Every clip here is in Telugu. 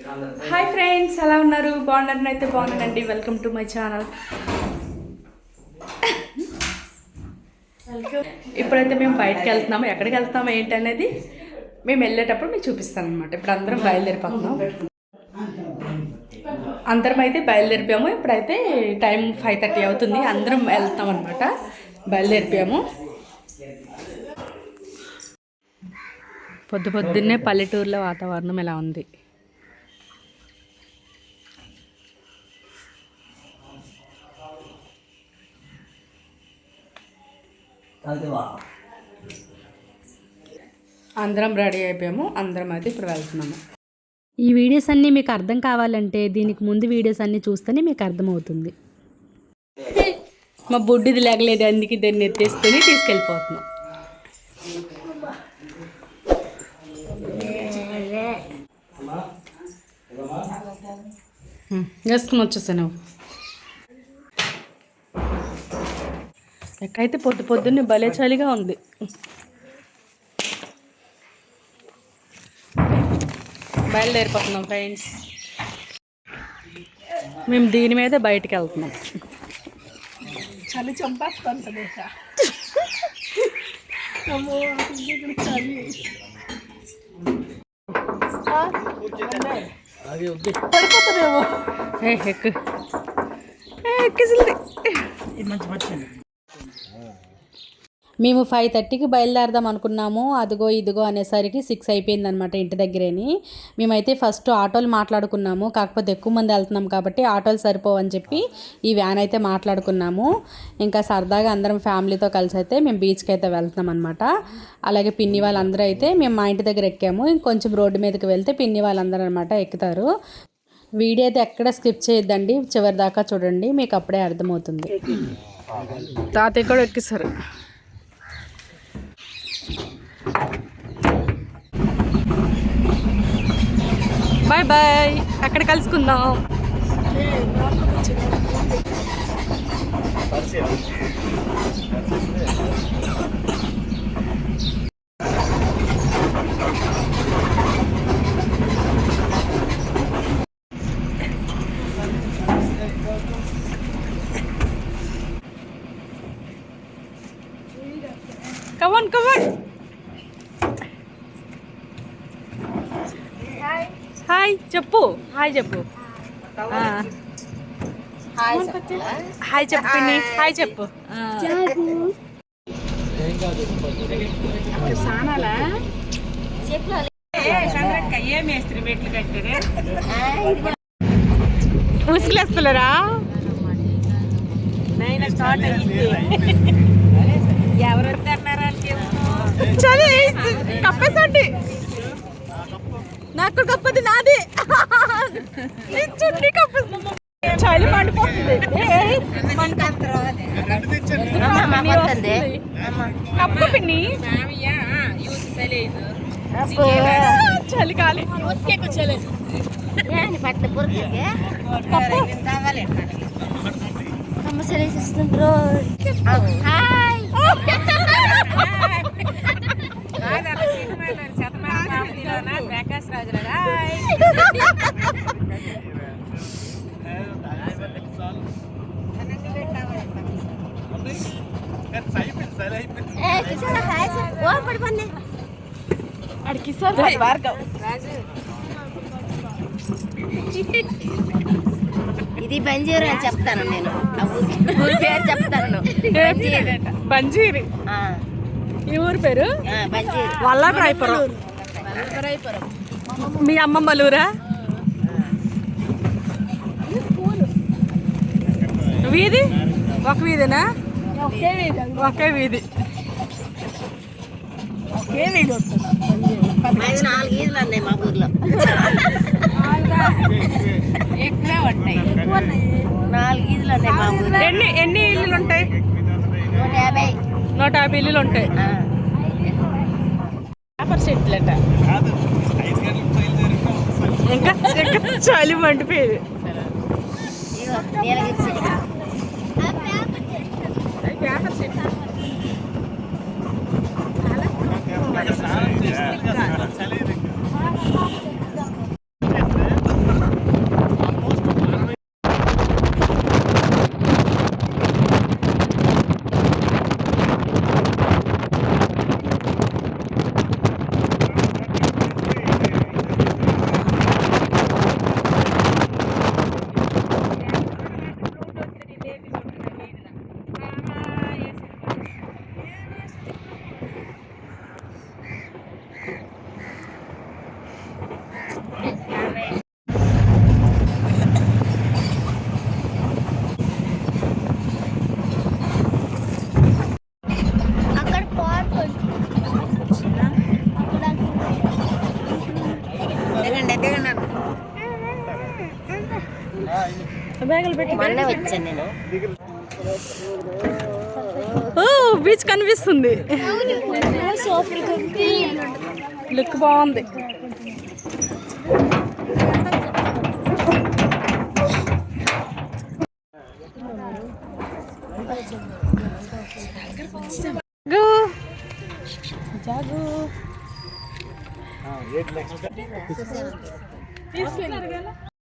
హాయ్ ఫ్రెండ్స్, ఎలా ఉన్నారు? బాగున్నారని అయితే బాగున్నానండి. Welcome to my channel. ఇప్పుడైతే మేము బయటకు వెళ్తున్నాము. ఎక్కడికి వెళ్తాము ఏంటి అనేది మేము వెళ్ళేటప్పుడు మీకు చూపిస్తాను అనమాట. ఇప్పుడు అందరం బయలుదేరిపోతున్నాం. అందరం అయితే బయలుదేరిపోయాము. ఇప్పుడైతే టైం 5:30 అవుతుంది. అందరం వెళ్తాం అనమాట. బయలుదేరిపోయాము. పొద్దున్నే పల్లెటూరులో వాతావరణం ఎలా ఉంది. అందరం రెడీ అయిపోయాము. అందరం అయితే ఇప్పుడు వెళ్తున్నాము. ఈ వీడియోస్ అన్నీ మీకు అర్థం కావాలంటే దీనికి ముందు వీడియోస్ అన్నీ చూస్తేనే మీకు అర్థమవుతుంది. మా బొడ్డిది లేగలేదు, అందుకే దాన్ని ఎత్తేసుకొని తీసుకెళ్ళిపోతున్నాం. వేసుకుని వచ్చేసాను. ఎక్కడైతే పొద్దున్నే భలే చలిగా ఉంది. బయలుదేరిపోతున్నాం ఫ్రెండ్స్. మేము దీని మీద బయటికి వెళ్తున్నాం. చలి చంపేస్తుంది. పడిపోతుందేమో. ఎక్కేసింది. మేము 5:30కి బయలుదేరదాం అనుకున్నాము. అదిగో ఇదిగో అనేసరికి 6 అయిపోయిందనమాట ఇంటి దగ్గరేని. మేమైతే ఫస్ట్ ఆటోలు మాట్లాడుకున్నాము. కాకపోతే ఎక్కువ మంది వెళ్తున్నాం కాబట్టి ఆటోలు సరిపోవని చెప్పి ఈ వ్యాన్ అయితే మాట్లాడుకున్నాము. ఇంకా సరదాగా అందరం ఫ్యామిలీతో కలిసి అయితే మేము బీచ్కి అయితే వెళ్తున్నాం అనమాట. అలాగే పిన్ని వాళ్ళందరూ అయితే మేము మా ఇంటి దగ్గర ఎక్కాము. ఇంకొంచెం రోడ్డు మీదకి వెళ్తే పిన్ని వాళ్ళందరూ అనమాట ఎక్కుతారు. వీడియో అయితే ఎక్కడ స్కిప్ చేయొద్దండి, చివరి దాకా చూడండి, మీకు అప్పుడే అర్థమవుతుంది. తాతయ్య కూడా ఎక్కిస్తారు. బాయ్ బాయ్, అక్కడ కలుసుకుందాం. కమాన్ కమాన్. హాయ్ చెప్పు. హాయ్ చెప్పు. హాయ్ చెప్పు పిన్ని. హాయ్ చెప్పు. ఉసుగులేస్తలేరా? ఎవరు వద్దన్నారా? చలి కప్పేసండి. నాకు కప్పది నాది. చున్నీ కప్పేసి చలి మండిపోతుంది. కప్పు పిన్ని. చలి కాలి ప్రకాశ్ రాజు. ఇది బంజీరు అని చెప్తాను నేను. ఊరి పేరు చెప్తాను. బంజీరి ఈ ఊరి పేరు. వల్లభరాయపురం. మీ అమ్మమ్మలూరా? వీధి ఒక వీధినా? ఒకే వీధి. 4 ఈదులు ఉన్నాయి మా ఊర్లో. ఎక్కువే ఉంటాయి. 4 ఈదులు ఉన్నాయి మా ఊర్లో. ఎన్ని ఇల్లులు ఉంటాయి? 150 ఇల్లులు ఉంటాయి. చెట్లట. ఇంకా చలి మండిపోయేది. మొన్నే వచ్చాను నేను. బీచ్ కనిపిస్తుంది, లుక్ బాగుంది.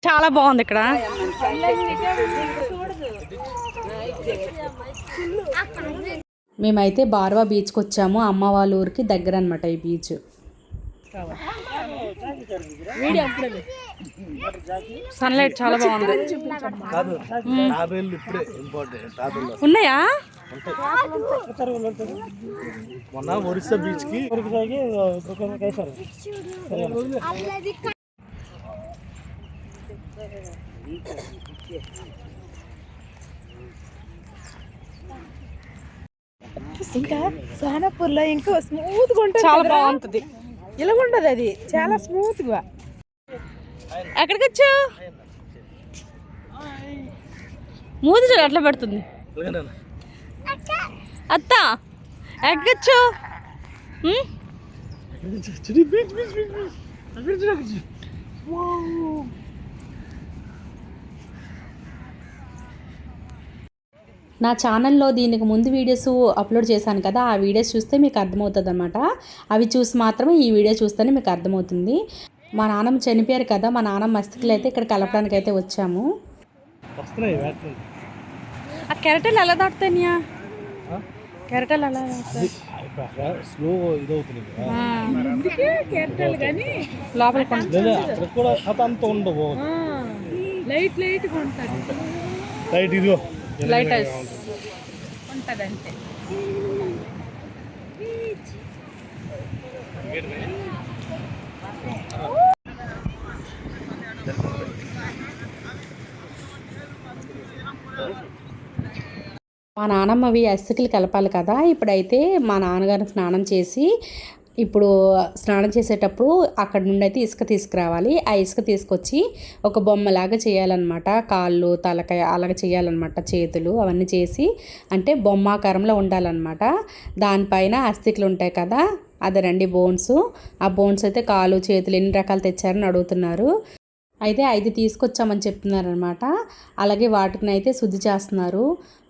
చాలా బాగుంది ఇక్కడ. మేమైతే బార్వా బీచ్కి వచ్చాము. అమ్మ వాళ్ళ ఊరికి దగ్గర అనమాట ఈ బీచ్. సన్లైట్ చాలా బాగుంది. ఉన్నాయా? మొన్న ఒరిస్సా బీచ్ కి ఇంకా సోనాపూర్లో ఇంకా స్మూత్ గా ఉంటుంది, చాలా బాగుంటుంది. ఇలా ఉండదు, అది చాలా స్మూత్ గా. ఎక్కడికి వచ్చావు? మూతి చూడు అట్లా పెడుతుంది. అత్త ఎక్కచ్చు? నా ఛానల్లో దీనికి ముందు వీడియోస్ అప్లోడ్ చేశాను కదా, ఆ వీడియోస్ చూస్తే మీకు అర్థమవుతుంది అనమాట. అవి చూసి మాత్రమే ఈ వీడియో చూస్తేనే మీకు అర్థమవుతుంది. మా నాన్నమ్మ చనిపోయారు కదా, మా నాన్నమ్మ మస్తికలు అయితే ఇక్కడ కలపడానికి అయితే వచ్చాము. ఆ కెరటలు ఎలా దాటుతాయా? కెరటలు ఎలా స్లో ఇదవుతుంది లోపలికి కూడా కథ అంత ఉండవు. లైట్ లైట్ గా ఉంటుంది, లైట్ ఇదిగో లైట్ హౌస్ ఉంటుంది అంతే. మా నాన్నమ్మవి అస్సికలు కలపాలి కదా. ఇప్పుడైతే మా నాన్నగారు స్నానం చేసి, ఇప్పుడు స్నానం చేసేటప్పుడు అక్కడ నుండి అయితే ఇసుక తీసుకురావాలి. ఆ ఇసుక తీసుకొచ్చి ఒక బొమ్మలాగా చేయాలన్నమాట. కాళ్ళు, తలకాయ అలాగ చేయాలన్నమాట. చేతులు అవన్నీ చేసి అంటే బొమ్మాకారంలో ఉండాలన్నమాట. దానిపైన అస్థికలు ఉంటాయి కదా, అదేనండి బోన్స్. ఆ బోన్స్ అయితే కాలు, చేతులు ఎన్ని రకాలు తెచ్చారని అడుగుతున్నారు. అయితే 5 తీసుకొచ్చామని చెప్తున్నారనమాట. అలాగే వాటిని అయితే శుద్ధి చేస్తున్నారు.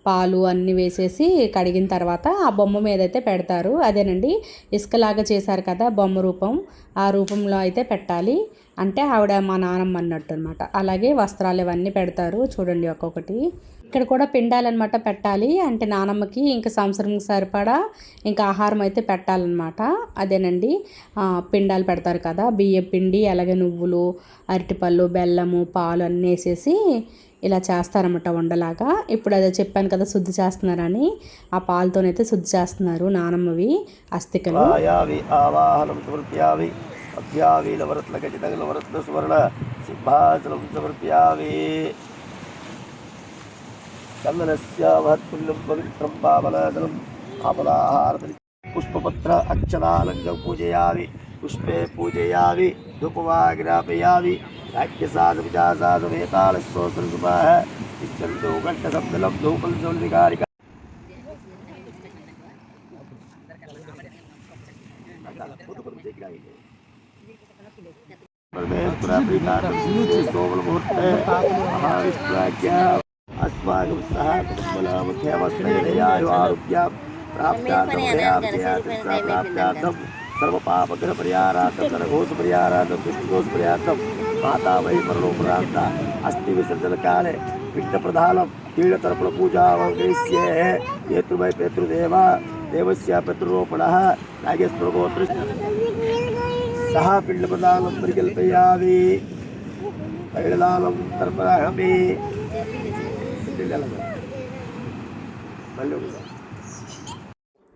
పాలు అన్నీ వేసేసి కడిగిన తర్వాత ఆ బొమ్మ మీద అయితే పెడతారు. అదేనండి ఇసుకలాగా చేశారు కదా బొమ్మ రూపం, ఆ రూపంలో అయితే పెట్టాలి. అంటే ఆవిడ మా నాన్నమ్మ అన్నట్టు అనమాట. అలాగే వస్త్రాలు ఇవన్నీ పెడతారు చూడండి ఒక్కొక్కటి. ఇక్కడ కూడా పిండాలన్నమాట పెట్టాలి. అంటే నానమ్మకి ఇంకా సంవత్సరం సరిపడా ఇంకా ఆహారం అయితే పెట్టాలన్నమాట. అదేనండి పిండాలు పెడతారు కదా, బియ్యం పిండి, అలాగే నువ్వులు, అరటిపళ్ళు, బెల్లము, పాలు అన్నీ వేసేసి ఇలా చేస్తారన్నమాట ఉండలాగా. ఇప్పుడు అదే చెప్పాను కదా శుద్ధి చేస్తున్నారని, ఆ పాలతోనైతే శుద్ధి చేస్తున్నారు నానమ్మవి అస్థికలు. పుష్పపత్ర అక్షరాలంగం పూజయామి, పుష్పే పూజయామి, ధూపవాగ్రాపయామి. రాజ్యసాధువిజాసాధువేతాళస్వోసృపాః ఇచ్చంతో ఘట్టశబ్దలం ధూపం సౌలికారిక. अस्माकं सह कुटुम्बलामुख्यमस्मैर्यायुरारोग्यं प्राप्त्यार्थं सर्वपापग्रहपरिहारार्थं नरघोषपरिहारार्थं दुष्टदोषपरिहारार्थं माता वै मरणोपरान्ता अस्ति विसर्जनकाले पिण्डप्रधानं तीर्थतर्पणपूजां करिष्ये। पितृवै पितृदेव देवस्य पितृरोपणः नागेश्वरगोत्र सह पिण्डप्रदानं परिकल्पयामि। तैलदानं तर्पयामि।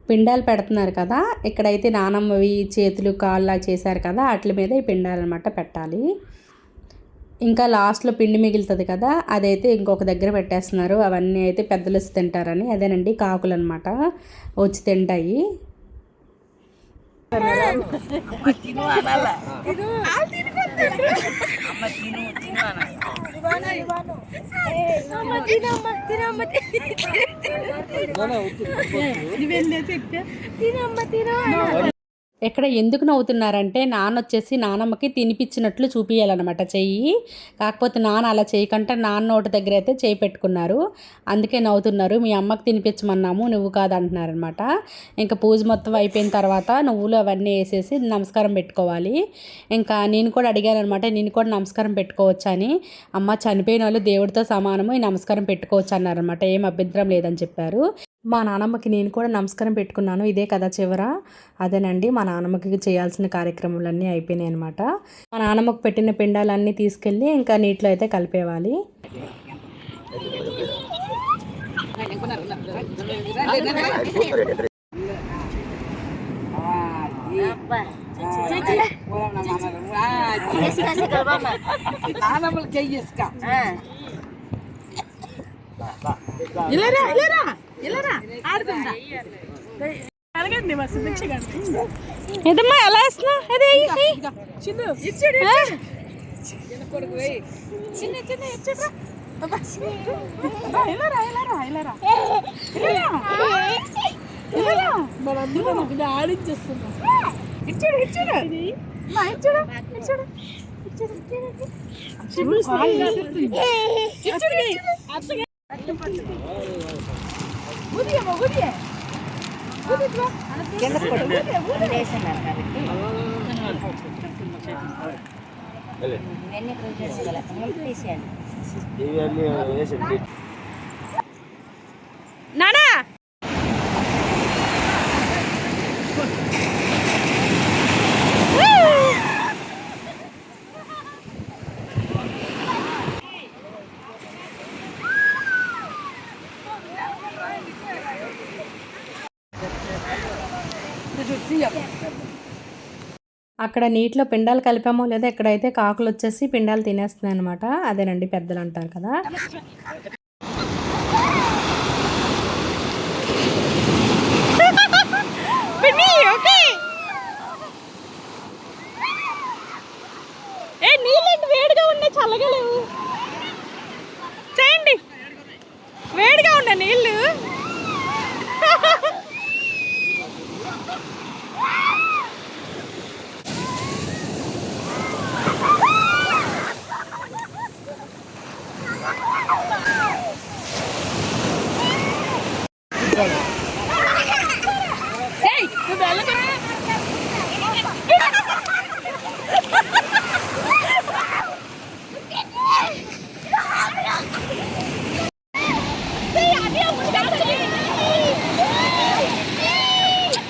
పిండాలు పెడుతున్నారు కదా, ఇక్కడైతే నానమ్మవి చేతులు కాళ్ళ చేశారు కదా, వాటి మీద ఈ పిండాలు అనమాట పెట్టాలి. ఇంకా లాస్ట్లో పిండి మిగులుతుంది కదా, అదైతే ఇంకొక దగ్గర పెట్టేస్తున్నారు. అవన్నీ అయితే పెద్దలు వచ్చి తింటారని. అదేనండి కాకులు అనమాట వచ్చి తింటాయి. ఇక్కడ ఎందుకు నవ్వుతున్నారంటే నాన్న వచ్చేసి నానమ్మకి తినిపించినట్లు చూపించాలన్నమాట చెయ్యి. కాకపోతే నాన్న అలా చేయకుండా నాన్న నోటి దగ్గర అయితే చేయి పెట్టుకున్నారు. అందుకే నవ్వుతున్నారు. మీ అమ్మకి తినిపించమన్నాము నువ్వు కాదంటున్నారనమాట. ఇంకా పూజ మొత్తం అయిపోయిన తర్వాత నువ్వులు అవన్నీ వేసేసి నమస్కారం పెట్టుకోవాలి. ఇంకా నేను కూడా అడిగాను అనమాట, నేను కూడా నమస్కారం పెట్టుకోవచ్చు అని. అమ్మ చనిపోయిన వాళ్ళు దేవుడితో సమానము, ఈ నమస్కారం పెట్టుకోవచ్చు అన్నారనమాట. ఏం అభ్యంతరం లేదని చెప్పారు. మా నానమ్మకి నేను కూడా నమస్కారం పెట్టుకున్నాను. ఇదే కదా చివర. అదేనండి మా నానమ్మకి చేయాల్సిన కార్యక్రమాలన్నీ అయిపోయినాయి అనమాట. మా నానమ్మకు పెట్టిన పిండాలన్నీ తీసుకెళ్ళి ఇంకా నీటిలో అయితే కలిపేవాలి. ఏదమ్మా ఎలా వేస్తున్నావు? అదే ఆడించేస్తున్నాం. ఇచ్చాడు ఇచ్చాడు ఇచ్చాడు ఇచ్చాడు వేస్తున్నారు కాబట్టి ఇవన్నీ ఇప్పుడు తీసేయాలి. నానా అక్కడ నీటిలో పిండాలు కలిపామో లేదా ఎక్కడైతే కాకులు వచ్చేసి పిండాలు తినేస్తున్నాయి అనమాట. అదేనండి పెద్దలు అంటారు కదా. నీళ్ళండి వేడిగా ఉన్నాయి, చల్లగా లేవు. చేయండి, వేడిగా ఉన్నాయి నీళ్ళు.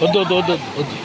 వద్దు వద్దు వద్దు వద్దు.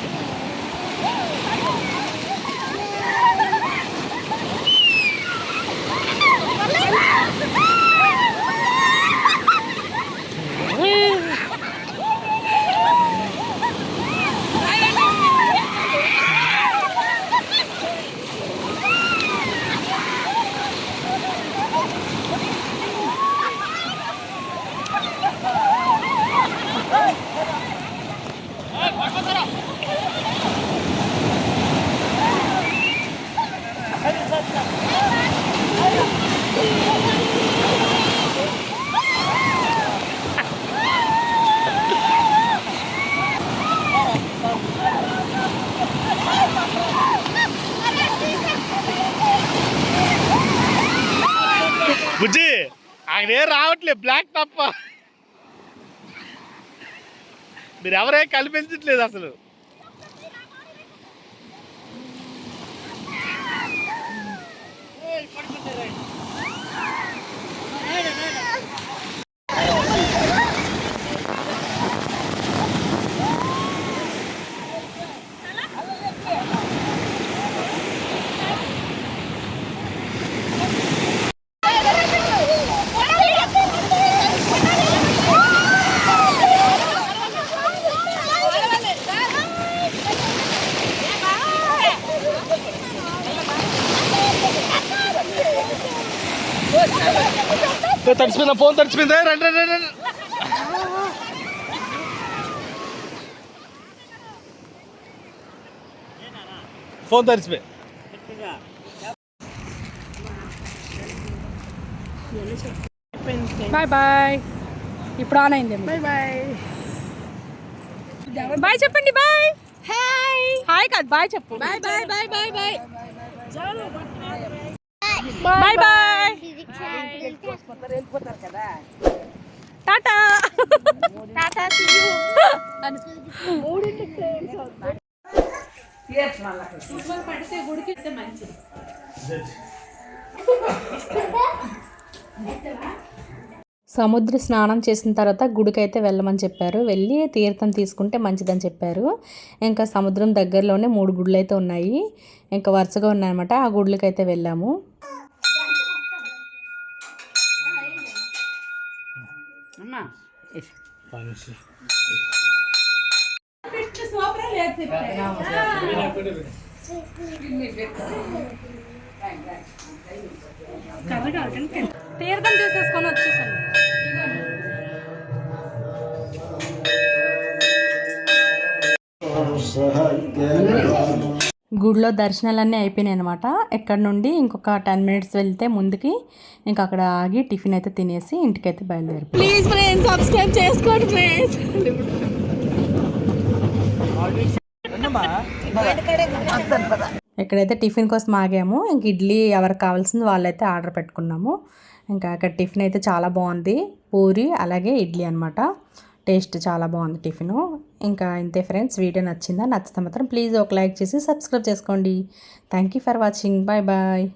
బుజ్జి ఆయన ఏం రావట్లేదు, బ్లాక్ తప్ప. మీరు ఎవరే కల్పించట్లేదు అసలు. తడిచిపోయిందా? ఫోన్ తడిచిపోయిందా? రండి రండి రండి. ఫోన్ తడిచిపోయి బాయ్ బాయ్. ఇప్పుడు ఆన్ అయింది. Bye bye. బాయ్ చెప్పండి. బాయ్. హాయ్. హాయ్ కాదు, బాయ్ చెప్పు. Bye bye bye bye bye bye bye. టాటా. టాటా. పడితే గుడికి మంచిది. సముద్ర స్నానం చేసిన తర్వాత గుడికైతే వెళ్ళమని చెప్పారు. వెళ్ళి తీర్థం తీసుకుంటే మంచిదని చెప్పారు. ఇంకా సముద్రం దగ్గరలోనే 3 గుడులు అయితే ఉన్నాయి. ఇంకా వరుసగా ఉన్నాయన్నమాట. ఆ గుడులకైతే వెళ్ళాము. తీర్థం తీసేసుకొని వచ్చేసాను. గుడిలో దర్శనాలన్నీ అయిపోయినాయి అనమాట. ఇక్కడ నుండి ఇంకొక 10 మినిట్స్ వెళ్తే ముందుకి ఇంకా అక్కడ ఆగి టిఫిన్ అయితే తినేసి ఇంటికైతే బయలుదేరి. ప్లీజ్ ఫ్రెండ్స్ సబ్స్క్రైబ్ చేసుకోండి ఫ్రెండ్స్. ఇక్కడైతే టిఫిన్ కోసం ఆగాము. ఇంక ఇడ్లీ ఎవరికి కావాల్సింది వాళ్ళైతే ఆర్డర్ పెట్టుకున్నాము. ఇంకా అక్కడ టిఫిన్ అయితే చాలా బాగుంది. పూరి అలాగే ఇడ్లీ అనమాట. టేస్ట్ చాలా బాగుంది టిఫిను. ఇంకా ఇంతే ఫ్రెండ్స్. వీడియో నచ్చిందా? నచ్చితే మాత్రం ప్లీజ్ ఒక లైక్ చేసి సబ్స్క్రైబ్ చేసుకోండి. Thank you for watching. Bye bye.